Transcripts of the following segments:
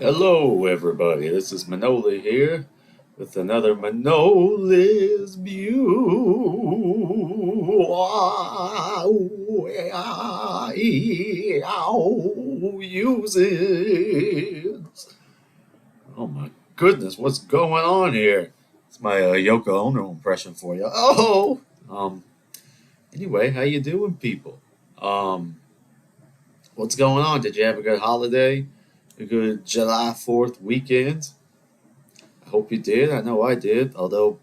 Hello, everybody. This is Manoli here with another Manoli's Musings. Oh my goodness, what's going on here? It's my Yoko Ono impression for you. Um. Anyway, how you doing, people? Um. What's going on? Did you have a good holiday? A good July 4th weekend? I hope you did. I know I did. Although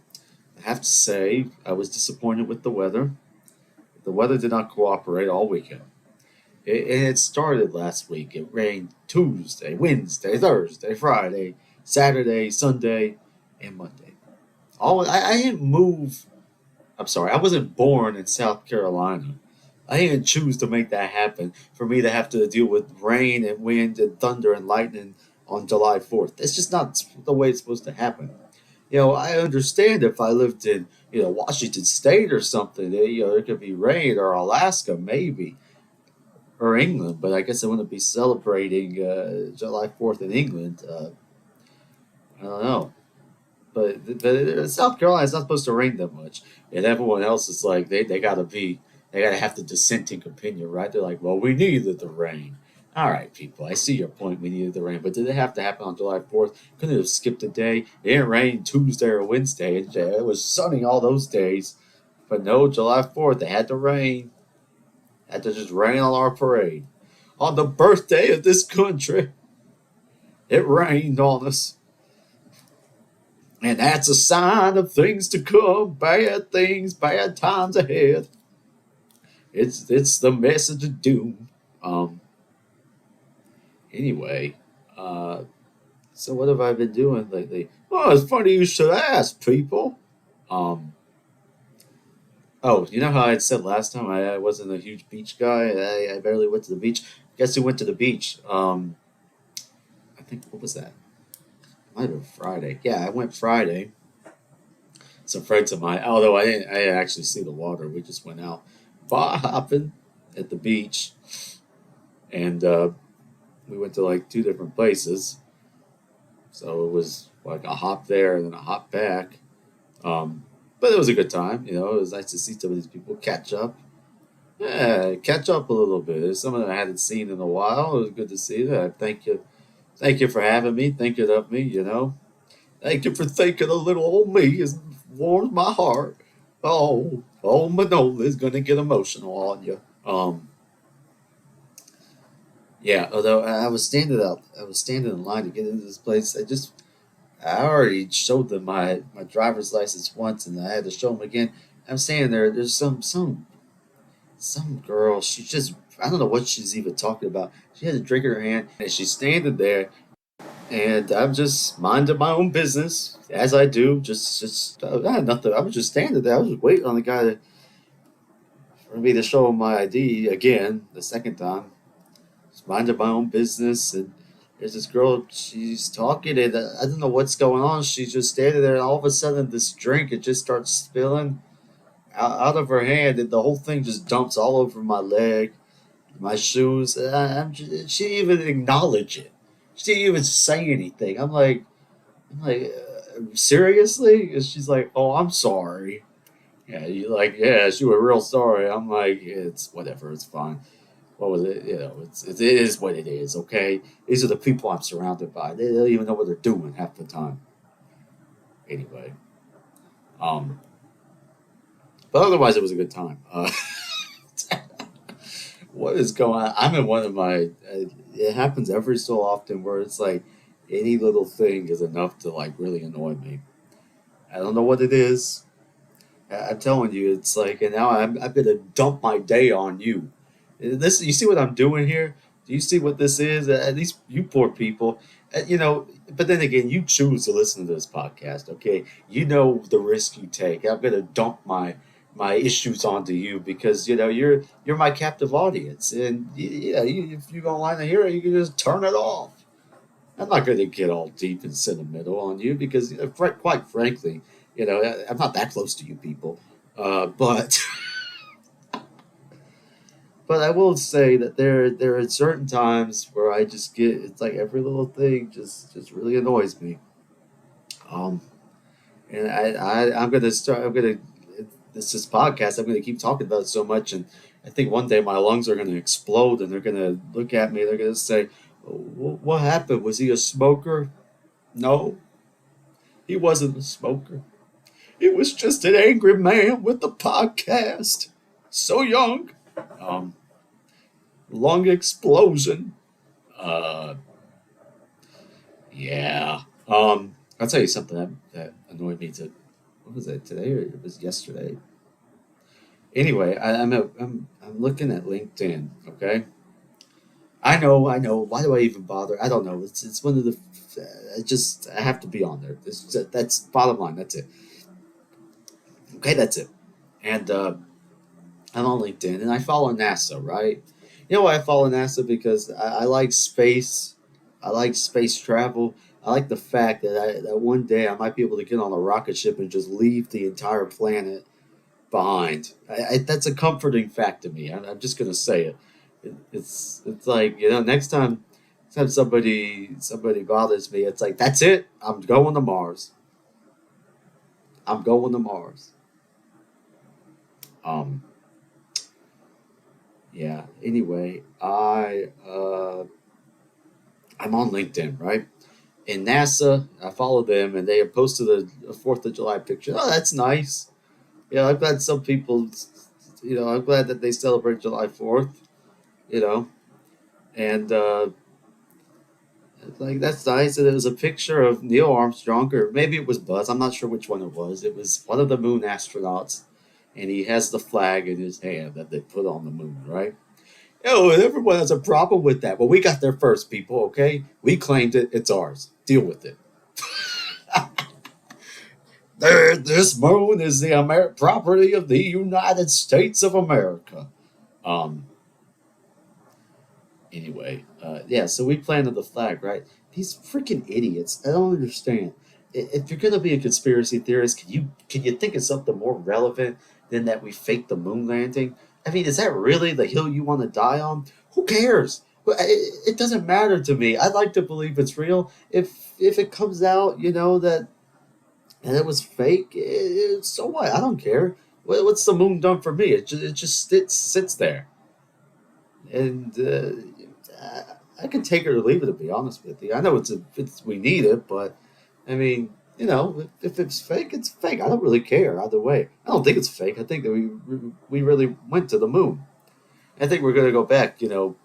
I have to say, I was disappointed with the weather. The weather did not cooperate all weekend. It started last week. It rained Tuesday, Wednesday, Thursday, Friday, Saturday, Sunday, and Monday. I didn't move. I'm sorry, I wasn't born in South Carolina. I didn't choose to make that happen for me to have to deal with rain and wind and thunder and lightning on July 4th. That's just not the way it's supposed to happen. I understand if I lived in, Washington State or something, it could be rain, or Alaska maybe, or England, but I guess I wouldn't be celebrating July 4th in England. I don't know. But South Carolina is not supposed to rain that much. And everyone else is like, they gotta have the dissenting opinion, right? They're like, well, we needed the rain. All right, people, I see your point. We needed the rain, but did it have to happen on July 4th? Couldn't it have skipped a day? It didn't rain Tuesday or Wednesday. It was sunny all those days. But no, July 4th, they had to rain. Had to just rain on our parade. On the birthday of this country, it rained on us. And that's a sign of things to come, bad things, bad times ahead. It's the message of doom. Um. Anyway, uh, so what have I been doing lately? Oh, it's funny you should ask, people. Um. Oh, you know how I had said last time I wasn't a huge beach guy. I barely went to the beach. Guess who went to the beach? I think what was that? Might have been Friday. Yeah, I went Friday. Some friends of mine. Although I didn't actually see the water. We just went out bar hopping at the beach, and we went to like two different places. So it was like a hop there and then a hop back. But it was a good time. It was nice to see some of these people catch up. Yeah, catch up a little bit. There's someone I hadn't seen in a while. It was good to see that. Thank you for having me, thinking of me. Thank you for thinking of little old me. It warms my heart. Oh, Manola's gonna get emotional on you. Yeah. Although I was standing in line to get into this place. I already showed them my driver's license once, and I had to show them again. I'm standing there. There's some girl. She just I don't know what she's even talking about. She has a drink in her hand, and she's standing there, and I'm just minding my own business as I do. Just I had nothing. I was just standing there. I was just waiting on the guy for me to show him my ID again the second time. Just minding my own business, and there's this girl. She's talking, and I don't know what's going on. She's just standing there, and all of a sudden, this drink it just starts spilling out of her hand, and the whole thing just dumps all over my leg, my shoes. She didn't even acknowledge it. She didn't even say anything. Seriously? And she's like, "Oh, I'm sorry." Yeah, yeah, she was real sorry. I'm like, it's whatever, it's fine. What was it? It is what it is. Okay, these are the people I'm surrounded by. They don't even know what they're doing half the time. Anyway, um, but otherwise, it was a good time. What is going on? I'm in one of my. It happens every so often where it's like any little thing is enough to like really annoy me. I don't know what it is. I'm telling you, it's like, and now I'm gonna dump my day on you. You see what I'm doing here? Do you see what this is? At least you poor people, But then again, you choose to listen to this podcast, okay? You know the risk you take. I'm gonna dump my issues onto you because you're my captive audience, and if you don't like to hear it, you can just turn it off. I'm not going to get all deep and sentimental on you because, quite frankly, I'm not that close to you people. But But I will say that there are certain times where I just get it's like every little thing just really annoys me. Um, and I'm gonna start. I'm gonna this podcast. I'm gonna keep talking about it so much, and I think one day my lungs are gonna explode, and they're gonna look at me. They're gonna say, What happened? Was he a smoker?" No, he wasn't a smoker. He was just an angry man with a podcast. So young. Um, Lung explosion. Uh, yeah. I'll tell you something that annoyed me to. What was it today or it was yesterday? Anyway, I'm looking at LinkedIn. Okay, I know. Why do I even bother? I don't know. It's one of the. I have to be on there. That's bottom line. That's it. Okay, that's it. And I'm on LinkedIn and I follow NASA. Right? You know why I follow NASA? Because I like space. I like space travel. I like the fact that one day I might be able to get on a rocket ship and just leave the entire planet behind. That's a comforting fact to me. I'm just gonna say it. It's like next time somebody bothers me, it's like that's it. I'm going to Mars. I'm going to Mars. Um. Yeah. Anyway, I'm on LinkedIn, right? And NASA, I follow them, and they have posted a Fourth of July picture. Oh, that's nice. Yeah, I'm glad some people. I'm glad that they celebrate July 4th. You know, and like that's nice. And it was a picture of Neil Armstrong, or maybe it was Buzz. I'm not sure which one it was. It was one of the moon astronauts, and he has the flag in his hand that they put on the moon, right? Oh, and everyone has a problem with that. Well, we got there first, people. Okay, we claimed it. It's ours. Deal with it. This moon is the property of the United States of America. Um. Anyway, yeah. So we planted the flag, right? These freaking idiots. I don't understand. If you're gonna be a conspiracy theorist, can you think of something more relevant than that we faked the moon landing? I mean, is that really the hill you want to die on? Who cares? Well, it doesn't matter to me. I'd like to believe it's real. If it comes out, that it was fake, so what? I don't care. What's the moon done for me? It sits there, and I can take it or leave it. To be honest with you, I know we need it, but I mean, if it's fake, it's fake. I don't really care either way. I don't think it's fake. I think that we really went to the moon. I think we're going to go back, in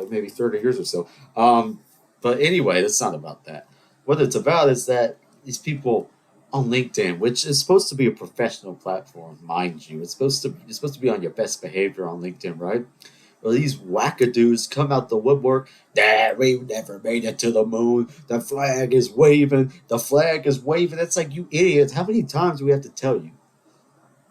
maybe 30 years or so. But anyway, it's not about that. What it's about is that these people on LinkedIn, which is supposed to be a professional platform, mind you, you're supposed to be on your best behavior on LinkedIn, right? Well, these wackadoos come out the woodwork. We've never made it to the moon. The flag is waving. The flag is waving. It's like, you idiots. How many times do we have to tell you?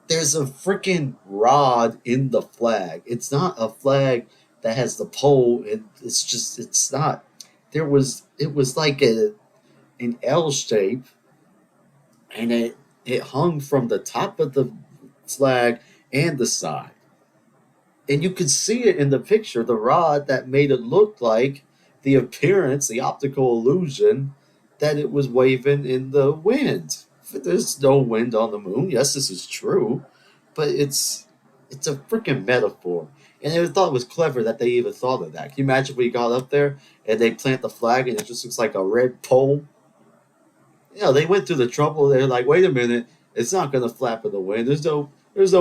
There's a freaking rod in the flag. It's not a flag that has the pole. It's not. It was like an L shape, and it hung from the top of the flag and the side. And you could see it in the picture, the rod that made it look like the appearance, the optical illusion that it was waving in the wind. There's no wind on the moon. Yes, this is true, but it's a freaking metaphor. And I thought it was clever that they even thought of that. Can you imagine if we got up there and they plant the flag and it just looks like a red pole? They went through the trouble. They're like, wait a minute, it's not going to flap in the wind. There's no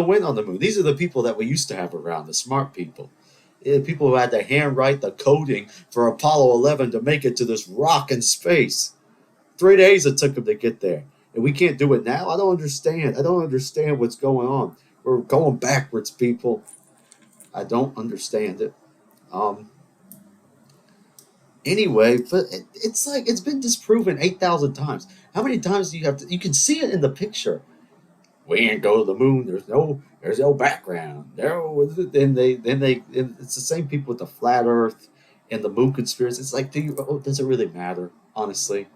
wind on the moon. These are the people that we used to have around, the smart people. People who had to handwrite the coding for Apollo 11 to make it to this rock in space. 3 days it took them to get there. And we can't do it now? I don't understand. I don't understand what's going on. We're going backwards, people. I don't understand it. Um, anyway, but it's like it's been disproven 8,000 times. How many times do you have to? You can see it in the picture. We ain't go to the moon. There's no background. It's the same people with the flat Earth and the moon conspiracy. It's like, does it really matter? Honestly,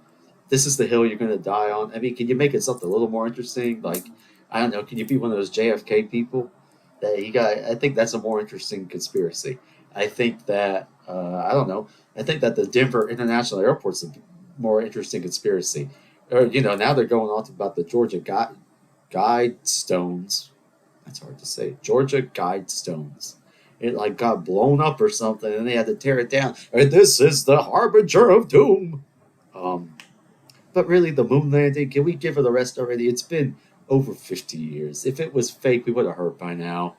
this is the hill you're going to die on. I mean, can you make it something a little more interesting? Like, I don't know. Can you be one of those JFK people? that you got. I think that's a more interesting conspiracy. I think that I don't know. I think that the Denver International Airport's a more interesting conspiracy. Or now they're going on about the Georgia Guidestones. That's hard to say. Georgia Guidestones. It like got blown up or something, and they had to tear it down. And this is the harbinger of doom. Um, but really, the moon landing. Can we give her the rest already? It's been over 50 years. If it was fake, we would have heard by now.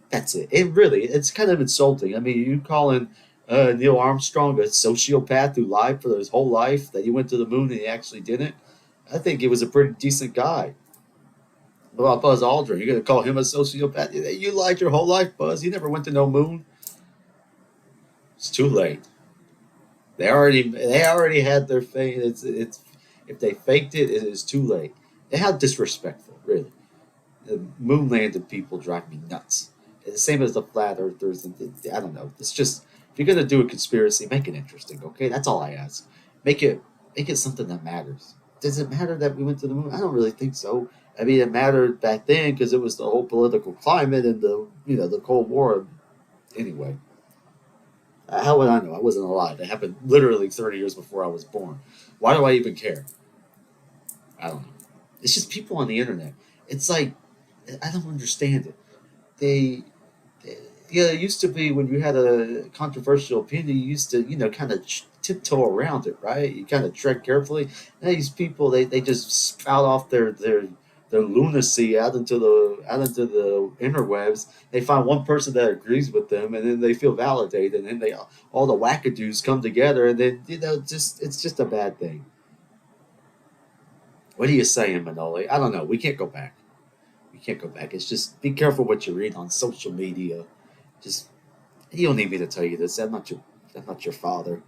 That's it. It's kind of insulting. I mean, you calling Neil Armstrong a sociopath who lied for his whole life that he went to the moon and he actually didn't. I think he was a pretty decent guy. What about Buzz Aldrin? You're going to call him a sociopath? You lied your whole life, Buzz. You never went to no moon. It's too late. They already had their fame. It's if they faked it, it is too late. And how disrespectful, really. The moon landed people drive me nuts. The same as the flat earthers. And I don't know. It's just if you're gonna do a conspiracy, make it interesting. Okay, that's all I ask. Make it something that matters. Does it matter that we went to the moon? I don't really think so. I mean, it mattered back then because it was the whole political climate and the Cold War. Anyway, how would I know? I wasn't alive. It happened literally 30 years before I was born. Why do I even care? I don't know. It's just people on the internet. It's like I don't understand it. They, it used to be when you had a controversial opinion, you used to, kind of tiptoe around it, right? You kind of tread carefully. And these people, they just spout off their lunacy out into the interwebs. They find one person that agrees with them, and then they feel validated, and then they all the wackadoos come together, and then it's just a bad thing. What are you saying, Manoli? I don't know. We can't go back. We can't go back. It's just be careful what you read on social media. Just you don't need me to tell you this. I'm not your father.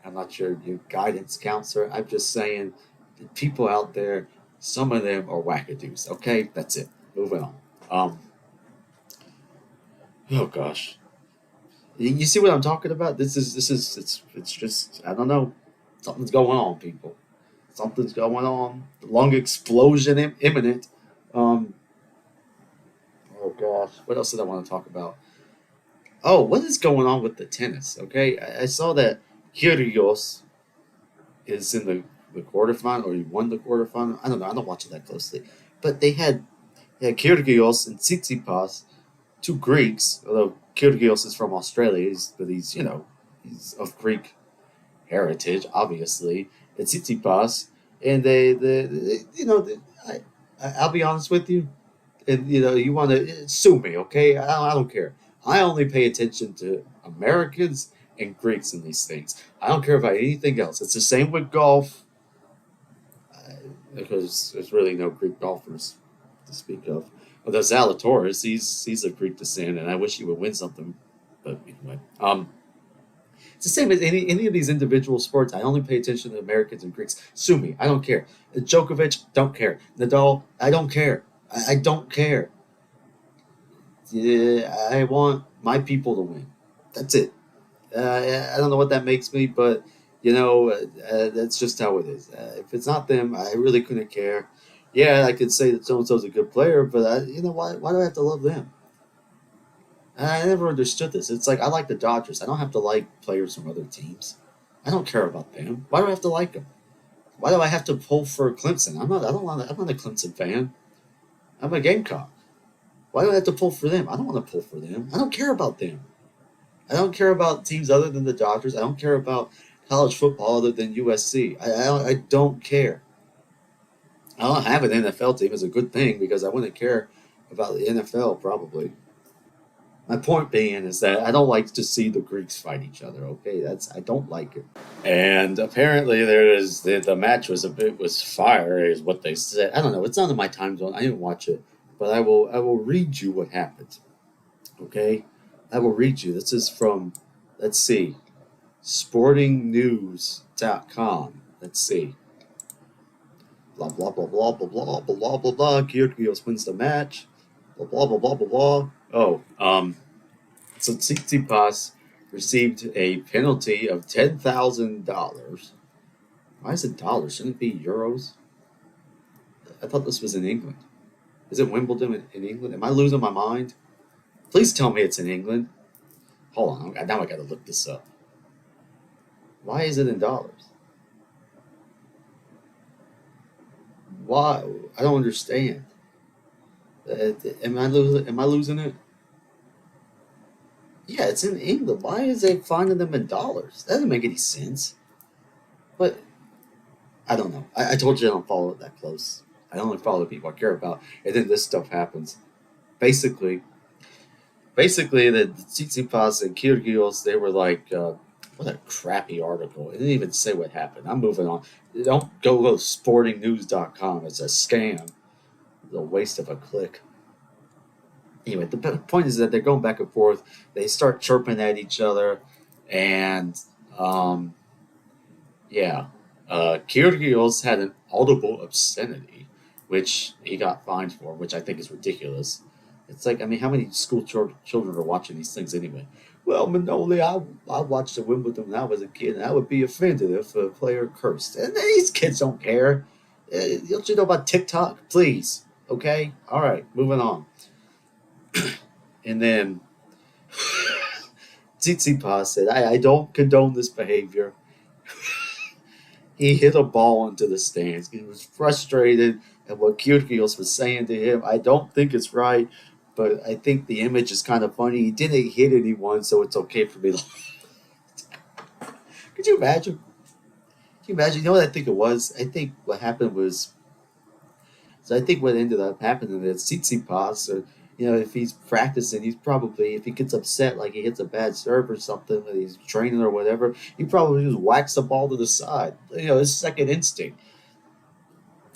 I'm not your guidance counselor. I'm just saying the people out there, some of them are wackadoos. Okay, that's it. Moving on. Um. Oh gosh. You see what I'm talking about? This is it's just I don't know. Something's going on, people. Something's going on. The lung explosion imminent. Um. Oh gosh. What else did I want to talk about? Oh, what is going on with the tennis? Okay, I saw that Kyrgios is in the quarterfinal, or he won the quarterfinal. I don't know. I don't watch it that closely, but they had Kyrgios and Tsitsipas, two Greeks. Although Kyrgios is from Australia, but he's of Greek heritage, obviously. And Tsitsipas, and I'll be honest with you, and you want to sue me, okay? I don't care. I only pay attention to Americans and Greeks in these things. I don't care about anything else. It's the same with golf, because there's really no Greek golfers to speak of. Although Zalatoris, he's of Greek descent, and I wish he would win something. But anyway, it's the same as any of these individual sports. I only pay attention to Americans and Greeks. Sue me. I don't care. Djokovic, don't care. Nadal, I don't care. I don't care. Yeah, I want my people to win. That's it. I don't know what that makes me, but that's just how it is. If it's not them, I really couldn't care. Yeah, I could say that so and so's a good player, but why? Why do I have to love them? I never understood this. It's like I like the Dodgers. I don't have to like players from other teams. I don't care about them. Why do I have to like them? Why do I have to pull for Clemson? I'm not. I don't want. I'm not a Clemson fan. I'm a Gamecock. Why do I have to pull for them? I don't want to pull for them. I don't care about them. I don't care about teams other than the Dodgers. I don't care about college football other than USC. I don't care. I don't have an NFL team. It's a good thing because I wouldn't care about the NFL probably. My point being is that I don't like to see the Greeks fight each other. Okay, I don't like it. And apparently the match was fire is what they said. I don't know. It's not in my time zone. I didn't watch it, but I will read you what happened. Okay, I will read you. This is from, let's see, sportingnews.com. Let's see. Blah blah blah blah blah blah blah blah blah blah. Kyrgios wins the match. Blah blah blah blah blah blah. So Tsitsipas received a penalty of $10,000. Why is it dollars? Shouldn't it be euros? I thought this was in England. Is it Wimbledon in England? Am I losing my mind? Please tell me it's in England. Hold on, now I gotta look this up. Why is it in dollars? Why? I don't understand. Am I losing it? Yeah, it's in England. Why is they finding them in dollars? That doesn't make any sense. But I don't know. I told you I don't follow it that close. I only follow the people I care about, and then this stuff happens. Basically, the Tsitsipas and Kyrgios, they were like, what a crappy article. It didn't even say what happened. I'm moving on. Don't go to sportingnews.com. It's a scam. It's a waste of a click. Anyway, the point is that they're going back and forth. They start chirping at each other, and um, yeah, Kyrgios had an audible obscenity, which he got fined for, which I think is ridiculous. It's like, I mean, how many school children are watching these things anyway? Well, Manoli, I watched the Wimbledon when I was a kid, and I would be offended if a player cursed. And these kids don't care. Don't you know about TikTok? Please. Okay? All right, moving on. And then Tsitsipas said, I don't condone this behavior. He hit a ball into the stands. He was frustrated at what Kyrgios was saying to him. I don't think it's right, but I think the image is kind of funny. He didn't hit anyone, so it's okay for me to. Could you imagine? Can you imagine? You know what I think it was? I think what happened was. So I think what ended up happening is Tsitsipas, or if he's practicing, he's probably, if he gets upset, like he hits a bad serve or something, and he's training or whatever, he probably just whacks the ball to the side. His second instinct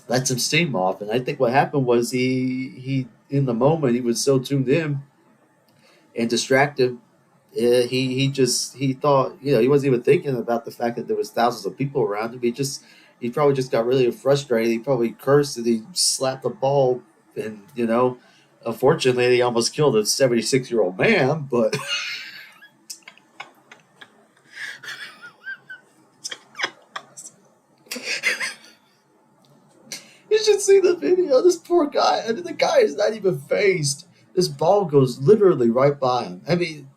lets him steam off. And I think what happened was he in the moment he was so tuned in and distracted. He thought, he wasn't even thinking about the fact that there was thousands of people around him. He probably just got really frustrated. He probably cursed and he slapped the ball, and unfortunately he almost killed a 76-year-old man. But you should see the video. This poor guy, I mean, the guy is not even phased. This ball goes literally right by him. I mean,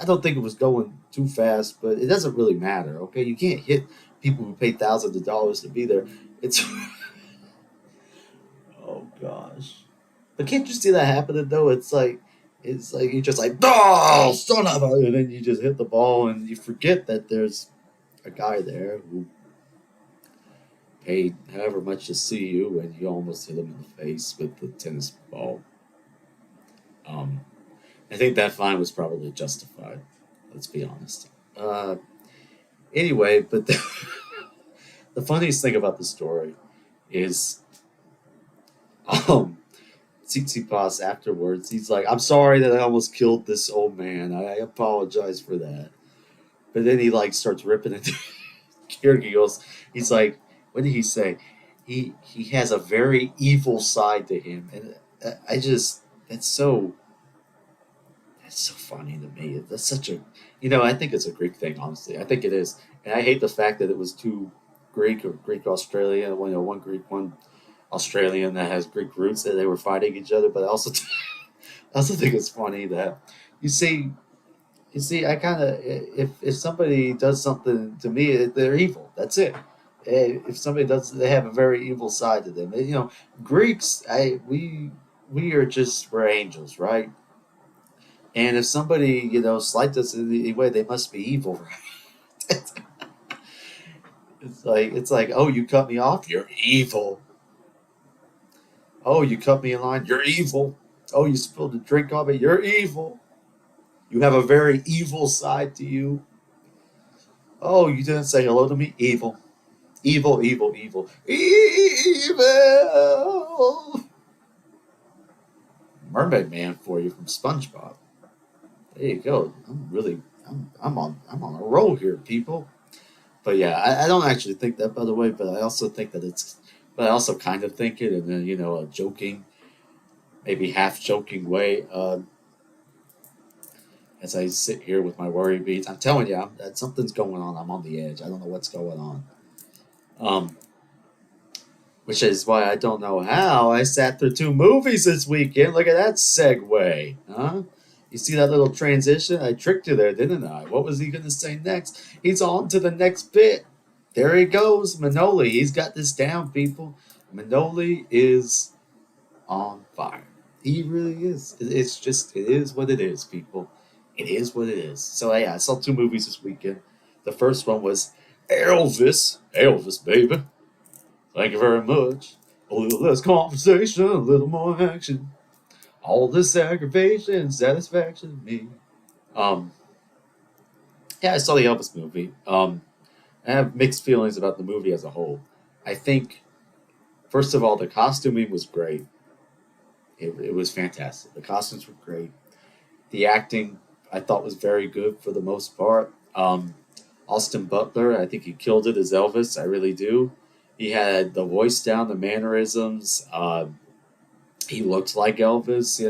I don't think it was going too fast, but it doesn't really matter. Okay, you can't hit people who pay thousands of dollars to be there. It's oh gosh, but can't you see that happening though? It's like you just like, oh, son of a, and then you just hit the ball and you forget that there's a guy there who paid however much to see you, and you almost hit him in the face with the tennis ball. Um, I think that fine was probably justified. Let's be honest. Anyway, but the funniest thing about the story is, um, Tsitsipas afterwards, he's like, "I'm sorry that I almost killed this old man. I apologize for that." But then he like starts ripping into Kyrgios. He's like, what did he say? He has a very evil side to him, and I just that's so funny to me. That's such a, I think it's a Greek thing, honestly. I think it is. And I hate the fact that it was two Greek or Greek Australian, one Greek, one Australian that has Greek roots, that they were fighting each other. But I also think it's funny that you see, I kind of, if somebody does something to me, they're evil. That's it. If somebody does, they have a very evil side to them. Greeks, we are just, we're angels, right? And if somebody, slights us in any way, they must be evil, right? It's like, oh, you cut me off, you're evil. Oh, you cut me in line, you're evil. Oh, you spilled a drink on me, you're evil. You have a very evil side to you. Oh, you didn't say hello to me, evil. Evil, evil, evil. Evil. Mermaid Man for you from SpongeBob. There you go. I'm on a roll here, people. But yeah, I don't actually think that, by the way. But I also think that but I also kind of think it in a joking, maybe half joking way. As I sit here with my worry beads, I'm telling you, that something's going on. I'm on the edge. I don't know what's going on. Which is why I don't know how I sat through 2 movies this weekend. Look at that segue, huh? You see that little transition? I tricked you there, didn't I? What was he going to say next? He's on to the next bit. There he goes, Manoli. He's got this down, people. Manoli is on fire. He really is. It's just, it is what it is, people. It is what it is. So, yeah, I saw 2 movies this weekend. The first one was Elvis. Elvis, baby. Thank you very much. A little less conversation, a little more action. All this aggravation, satisfaction to me. Um, yeah, I saw the Elvis movie. I have mixed feelings about the movie as a whole. I think, first of all, the costuming was great. It was fantastic. The costumes were great. The acting, I thought, was very good for the most part. Austin Butler, I think he killed it as Elvis. I really do. He had the voice down, the mannerisms. He looked like Elvis,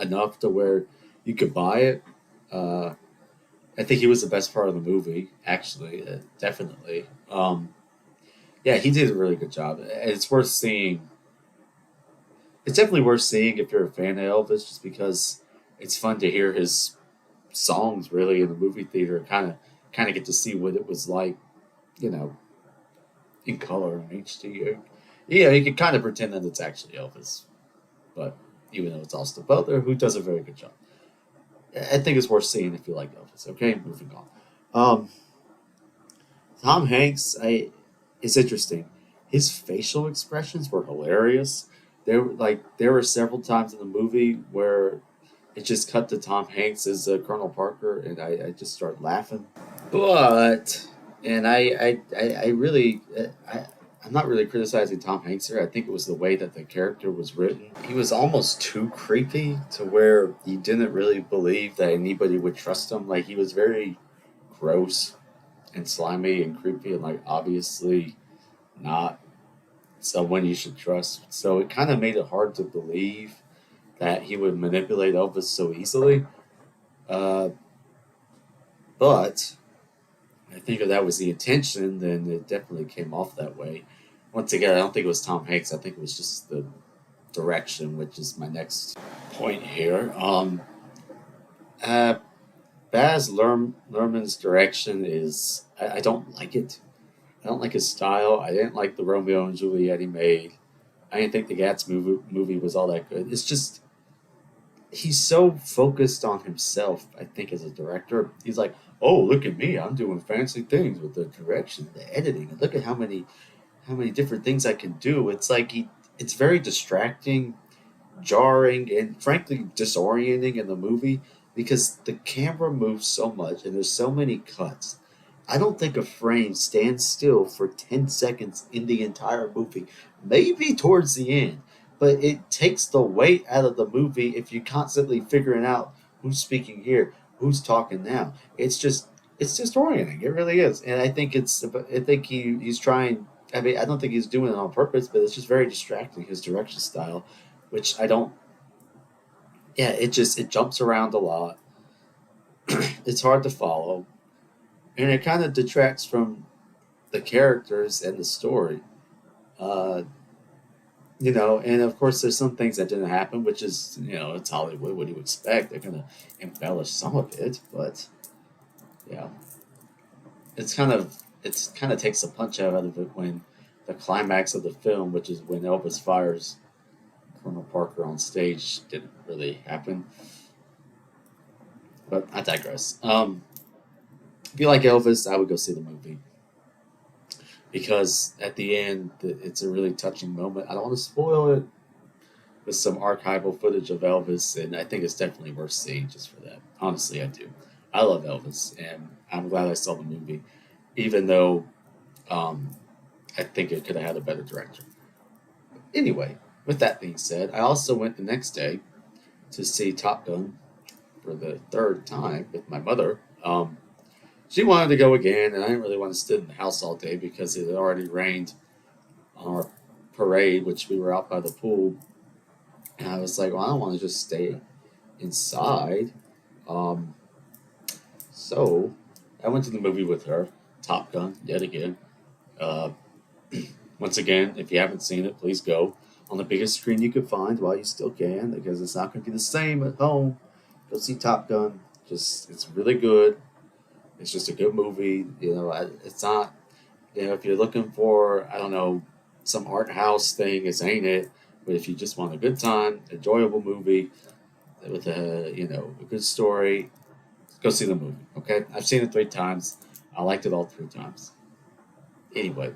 enough to where you could buy it. Uh, I think he was the best part of the movie, actually, definitely. Yeah, he did a really good job. It's worth seeing. It's definitely worth seeing if you're a fan of Elvis, just because it's fun to hear his songs really in the movie theater. Kind of get to see what it was like, you know, in color and HD. Yeah, you can kind of pretend that it's actually Elvis, but even though it's Austin Butler, who does a very good job. I think it's worth seeing if you like Elvis. Okay, moving on. Um, Tom Hanks, it's interesting. His facial expressions were hilarious. There were several times in the movie where it just cut to Tom Hanks as Colonel Parker, and I just started laughing. But and I really I'm not really criticizing Tom Hanks here. I think it was the way that the character was written. He was almost too creepy to where you didn't really believe that anybody would trust him. Like he was very gross and slimy and creepy and like obviously not someone you should trust. So it kind of made it hard to believe that he would manipulate Elvis so easily. Uh, but I think if that was the intention, then it definitely came off that way. Once again, I don't think it was Tom Hanks. I think it was just the direction, which is my next point here. Uh, Lerman's direction is I don't like it. I don't like his style. I didn't like the Romeo and Juliet he made. I didn't think the movie was all that good. It's just he's so focused on himself. I think as a director, he's like, "Oh, look at me! I'm doing fancy things with the direction, the editing, and look at how many different things I can do." It's like it's very distracting, jarring, and frankly disorienting in the movie because the camera moves so much and there's so many cuts. I don't think a frame stands still for 10 seconds in the entire movie, maybe towards the end, but it takes the weight out of the movie if you're constantly figuring out who's speaking here, who's talking now. It's disorienting. It really is. And I think he's trying, I mean, I don't think he's doing it on purpose, but it's just very distracting, his direction style, which I don't, yeah, it jumps around a lot. It's hard to follow and it kind of detracts from the characters and the story. Uh, and of course, there's some things that didn't happen, which is, it's Hollywood. What do you expect? They're gonna embellish some of it, but yeah, it's kind of takes a punch out of it when the climax of the film, which is when Elvis fires Colonel Parker on stage, didn't really happen. But I digress. If you like Elvis, I would go see the movie because at the end, it's a really touching moment. I don't want to spoil it with some archival footage of Elvis, and I think it's definitely worth seeing just for that. Honestly, I do. I love Elvis, and I'm glad I saw the movie, even though um, I think it could have had a better director. Anyway, with that being said, I also went the next day to see Top Gun for the third time with my mother. She wanted to go again, and I didn't really want to sit in the house all day because it had already rained on our parade, which we were out by the pool. And I was like, well, I don't want to just stay inside. Um, so I went to the movie with her, Top Gun, yet again. Uh, Once again, if you haven't seen it, please go on the biggest screen you can find while you still can, because it's not going to be the same at home. Go see Top Gun. It's really good. It's just a good movie. It's not. If you're looking for, I don't know, some art house thing, it's ain't it. But if you just want a good time, enjoyable movie with a good story, go see the movie. Okay, I've seen it 3 times. I liked it all 3 times. Anyway,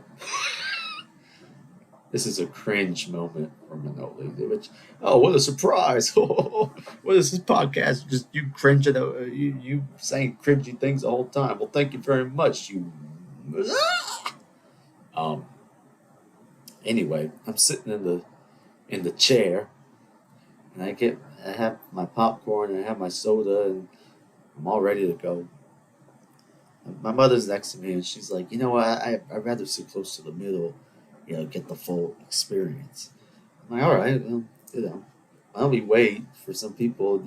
this is a cringe moment for Manoli. Which, oh, what a surprise! What is this podcast? Just you cringing, you saying cringy things the whole time. Well, thank you very much. You. Um. Anyway, I'm sitting in the chair, and I have my popcorn and I have my soda, and I'm all ready to go. My mother's next to me, and she's like, you know what? I'd rather sit close to the middle, get the full experience. I'm like, all right, well, why don't we wait for some people, but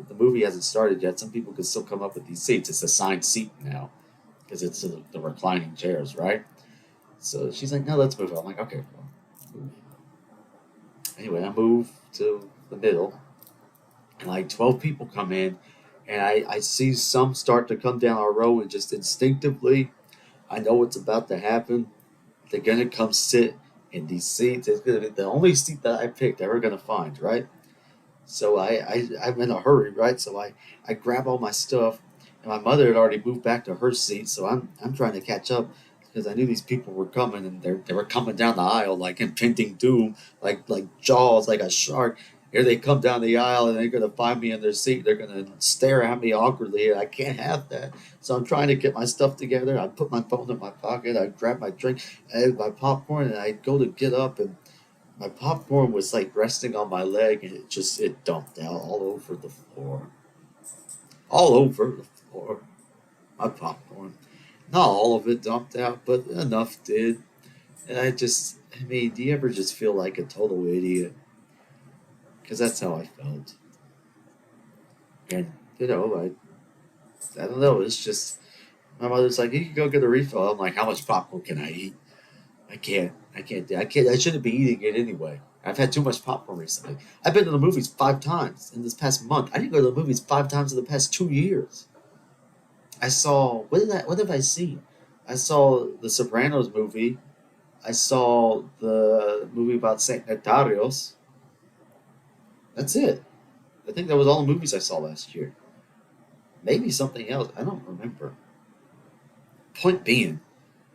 the movie hasn't started yet. Some people can still come up with these seats. It's assigned seat now because it's the reclining chairs, right? So she's like, no, let's move. I'm like, okay, well, move. Anyway, I move to the middle, and like 12 people come in, and I see some start to come down our row, and just instinctively, I know what's about to happen. They're gonna come sit in these seats. It's gonna be the only seat that I picked they're gonna find, right? So I'm in a hurry, right? So I grab all my stuff, and my mother had already moved back to her seat, so I'm trying to catch up because I knew these people were coming, and they were coming down the aisle like impending doom, like Jaws, like a shark. Here they come down the aisle, and they're gonna find me in their seat. They're gonna stare at me awkwardly, and I can't have that. So I'm trying to get my stuff together. I put my phone in my pocket. I grab my drink, I had my popcorn, and I go to get up, and my popcorn was like resting on my leg, and it dumped out all over the floor. All over the floor. My popcorn. Not all of it dumped out, but enough did. And I mean, do you ever just feel like a total idiot? Because that's how I felt. And, I don't know, it's just, my mother's like, you can go get a refill. I'm like, how much popcorn can I eat? I shouldn't be eating it anyway. I've had too much popcorn recently. I've been to the movies 5 times in this past month. I didn't go to the movies 5 times in the past 2 years. What have I seen? I saw the Sopranos movie. I saw the movie about Saint Nectarios. That's it. I think that was all the movies I saw last year. Maybe something else. I don't remember. Point being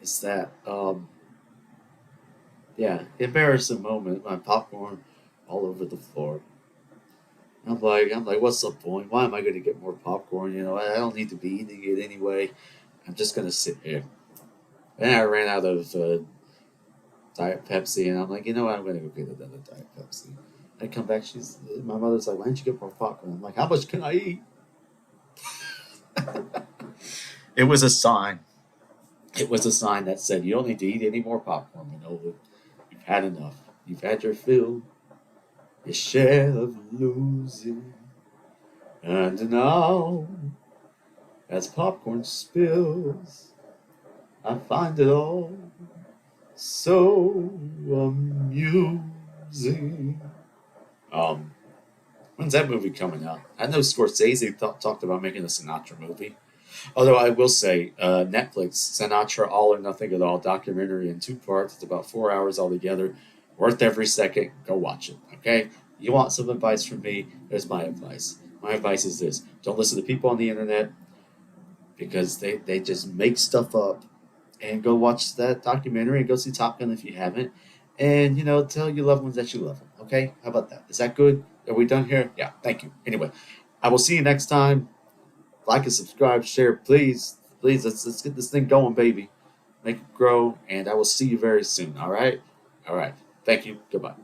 is that, yeah, embarrassing moment. My popcorn all over the floor. I'm like, what's the point? Why am I going to get more popcorn? I don't need to be eating it anyway. I'm just going to sit here. Then I ran out of Diet Pepsi, and I'm like, you know what? I'm going to go get another Diet Pepsi. I come back. My mother's like, why don't you get more popcorn? I'm like, how much can I eat? It was a sign. It was a sign that said, you don't need to eat any more popcorn, Manoli. You've had enough. You've had your fill. Your share of losing. And now, as popcorn spills, I find it all so amusing. When's that movie coming out? I know Scorsese talked about making a Sinatra movie. Although I will say, Netflix, Sinatra All or Nothing at All documentary in 2 parts. It's about 4 hours altogether. Worth every second. Go watch it, okay? You want some advice from me? There's my advice. My advice is this. Don't listen to people on the internet because they just make stuff up. And go watch that documentary and go see Top Gun if you haven't. And, tell your loved ones that you love them, okay? How about that? Is that good? Are we done here? Yeah, thank you. Anyway, I will see you next time. Like and subscribe, share, please. Please, let's get this thing going, baby. Make it grow, and I will see you very soon, all right? All right. Thank you. Goodbye.